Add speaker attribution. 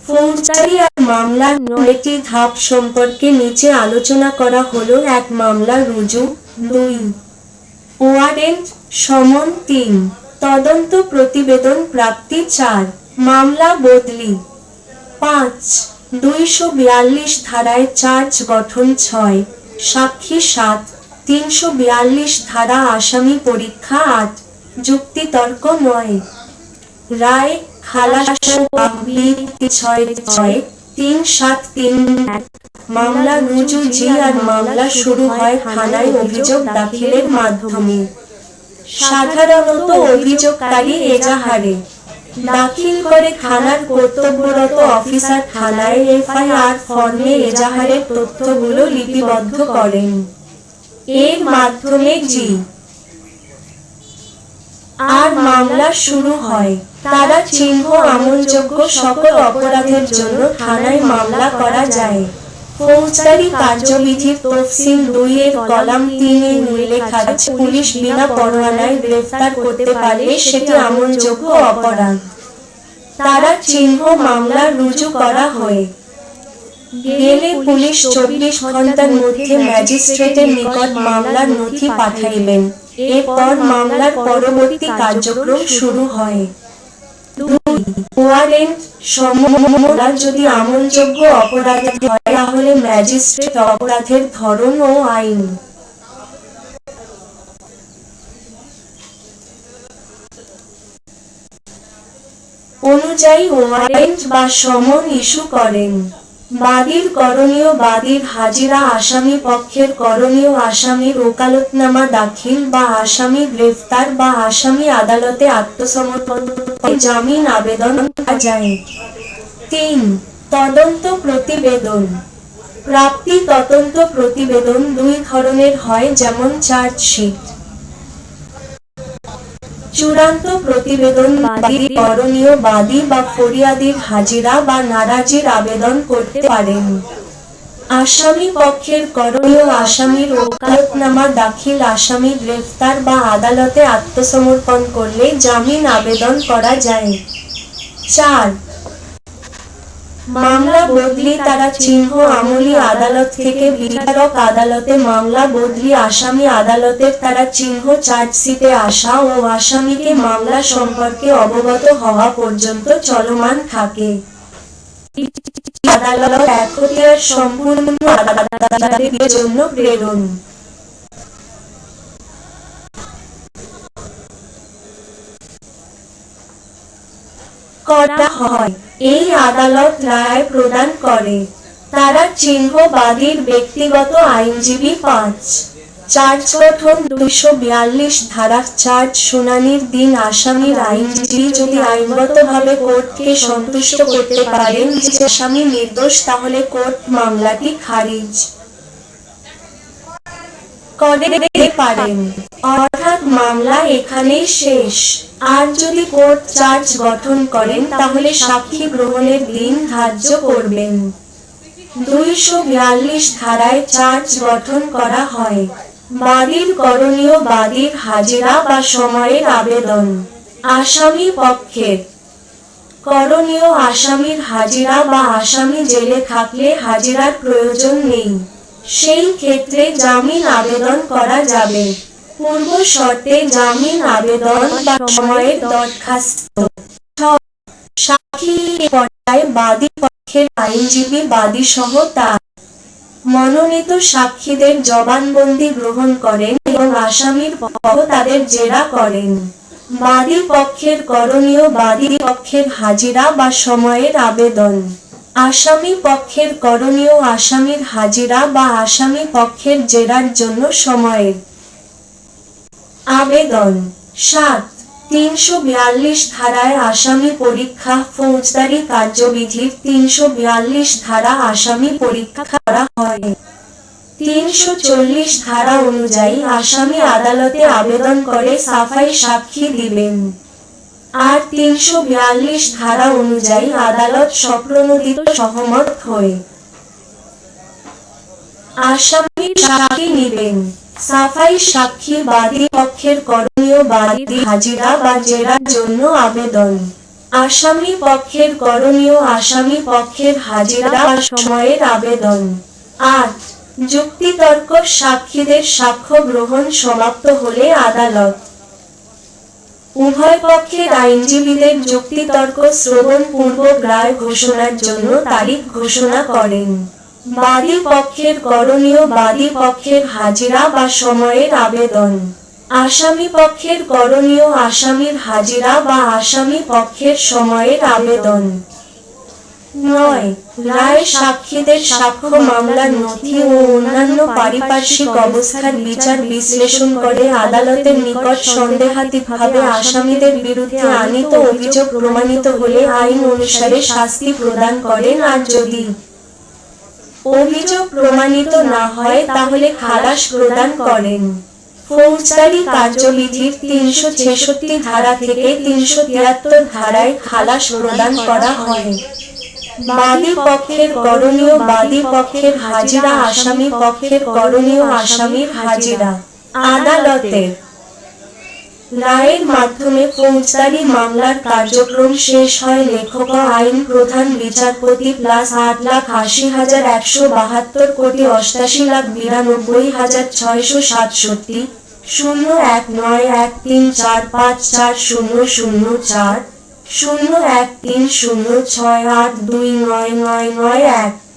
Speaker 1: ফৌজদারি আর মামলার ৯টি ধাপ সম্পর্কে নিচে আলোচনা করা হলো। ১. মামলা রুজু। ২. ওয়ারেন্ট সমন। ৩. তদন্ত প্রতিবেদন প্রাপ্তি। ৪. মামলা বদলি। ৫. ২৪২ ধারায় চার্জ গঠন। ৬. সাক্ষী। ৭. ৩৪২ ধারা আসামি পরীক্ষা। ৮. যুক্তিতর্ক। ৯. রায় খালাস। ৬.৩.৭.৩.১ মামলা রুজু। জি আর মামলা শুরু হয় থানায় অভিযোগ দাখিলের মাধ্যমে। সাধারণত অভিযোগকারী এজাহারে দাখিল করে থানার কর্তব্যরত অফিসার থানায় এফআইআর ফর্মে এজাহারের তথ্যগুলো লিপিবদ্ধ করেন। এর মাধ্যমে জি আর মামলা শুরু হয়। তারা চিহ্ন আমলযোগ্য সকল অপরাধের জন্য থানায় মামলা করা যায়। ফৌজদারি কার্যবিধির তফসিল ২ এর কলাম ৩ এ উল্লেখ আছে, পুলিশ বিনা পরোয়ানায় গ্রেফতার করতে পারলে সেটি আমলযোগ্য অপরাধ। তারা চিহ্ন মামলা রুজু করা হয়ে গেলে পুলিশ ২৪ ঘণ্টার মধ্যে ম্যাজিস্ট্রেটের নিকট মামলার নথি পাঠাইবেন। এরপর মামলার পরবর্তী কার্যক্রম শুরু হয়। ২. ওয়ারেন্ট সমন। যদি আমলযোগ্য অপরাধ হয় তাহলে ম্যাজিস্ট্রেট অপরাধের ধরন ও আইন অনুযায়ী ওয়ারেন্ট বা সমন ইস্যু করেন। বাদীর করণীয়: বাদীর হাজিরা, আসামি পক্ষের করণীয় আসামির ওকালতনামা দাখিল বা আসামি গ্রেফতার বা আসামি আদালতে আত্মসমর্পণ, জামিন আবেদন করা যায়। ৩. তদন্ত প্রতিবেদন প্রাপ্তি। তদন্ত প্রতিবেদন দুই ধরনের হয়, যেমন চার্জশিট। চূড়ান্ত প্রতিবেদন: বাদীর করণীয় বাদী বা ফরিয়াদির হাজিরা বা নারাজির আবেদন করতে পারেন। আসামি পক্ষের করণীয় আসামির ওকালতনামা দাখিল, আসামি গ্রেফতার বা আদালতে আত্মসমর্পণ করলে জামিন আবেদন করা যায়। ৪. মামলা বদলি। তারা চিহ্ন আমলি আদালত থেকে বিচারক আদালতে মামলা বদলি। আসামি আদালতের তারা চিহ্ন চার্জশিটে আসা ও আসামিকে মামলা সম্পর্কে অবগত হওয়া পর্যন্ত চলমান থাকে। আদালত এখতিয়ার সম্পূর্ণ আদালতের জন্য প্রেরণ করা হয়। এই আদালত রায় প্রদান করে। তারা চিহ্ন বাদীর ব্যক্তিগত আইনজীবী। ৫. চার্জ গঠন। ২৪২ ধারা। চার্জ শুনানির দিন আসামির আইনজীবী যদি আইনগতভাবে কোর্টকে সন্তুষ্ট করতে পারেন যে আসামি নির্দোষ, তাহলে কোর্ট মামলাটি খারিজ করে দিতে পারেন, অর্থাৎ মামলা এখানেই শেষ। আর যদি কোর্ট চার্জ গঠন করেন তাহলে সাক্ষী গ্রহণের দিন ধার্য করবেন। ২৪২ ধারায় চার্জ গঠন করা হয়। বাদীর করণীয় বাদীর হাজিরা বা সময়ের আবেদন। আসামি পক্ষের করণীয় আসামির হাজিরা বা আসামি জেলে থাকলে হাজিরার প্রয়োজন নেই, সেই ক্ষেত্রে জামিন আবেদন করা যাবে। পূর্ব শর্তে জামিন আবেদন বা সময়ের দরখাস্ত। সাক্ষী পর্যায়ে বাদী পক্ষের আইনজীবী বাদীসহ তার মনোনীত সাক্ষীদের জবানবন্দি গ্রহণ করেন এবং আসামির পক্ষ তাদের জেরা করেন। বাদী পক্ষের করণীয় বাদী পক্ষের হাজিরা বা সময়ের আবেদন। আসামি পক্ষের করণীয় আসামির হাজিরা বা আসামি পক্ষের জেরার জন্য সময়ের আবেদন। ৭. ৩৪২ ধারায় আসামি পরীক্ষা। ফৌজদারি কার্যবিধির ৩৪২ ধারা আসামি পরীক্ষা করা হয়। ৩৪০ ধারা অনুযায়ী আসামি আদালতে আবেদন করে সাফাই সাক্ষী দিবেন। আর ৩৪২ ধারা অনুযায়ী আদালত স্বপ্রণোদিত সহমত হয়ে আসামির সাক্ষী নিবেন। সাফাই সাক্ষী বাদী পক্ষের করণীয় বাদী হাজিরা বা জেরার জন্য আবেদন আসামি পক্ষের করণীয় আসামি পক্ষের হাজিরা বা সময়ের আবেদন। ৮. যুক্তিতর্ক সাক্ষীদের সাক্ষ্য গ্রহণ সমাপ্ত হলে আদালত উভয় পক্ষের আইনজীবীদের যুক্তিতর্ক শ্রবণপূর্বক রায় ঘোষণার জন্য তারিখ ঘোষণা করেন। বাদী পক্ষের করণীয় বাদী পক্ষের হাজিরা বা সময়ের আবেদন। আসামি পক্ষের করণীয় আসামির হাজিরা বা আসামি পক্ষের সময়ের আবেদন। ৯. রায় সাক্ষীদের সাক্ষ্য মামলার নথি ও অন্যান্য পারিপার্শ্বিক অবস্থার বিচার বিশ্লেষণ করে আদালতের নিকট সন্দেহাতীতভাবে আসামিদের বিরুদ্ধে আনীত অভিযোগ প্রমাণিত হলে আইন অনুসারে শাস্তি প্রদান করেন, আর যদি অভিযোগ প্রমাণিত না হয় তাহলে খালাস প্রদান করেন। ফৌজদারি কার্যবিধির ৩৬৬ ধারা থেকে ৩৭৩ ধারায় খালাস প্রদান করা হয়। বাদী পক্ষের করণীয় বাদী পক্ষের হাজিরা আসামি পক্ষের করণীয় আসামির হাজিরা। আদালতের রায়ের মাধ্যমে ফৌজদারি মামলার কার্যক্রম শেষ হয়। লেখক আইন প্রধান বিচারপতি +৮,৮০,১৮২,৮৯,৬67 01913454004 0130682999991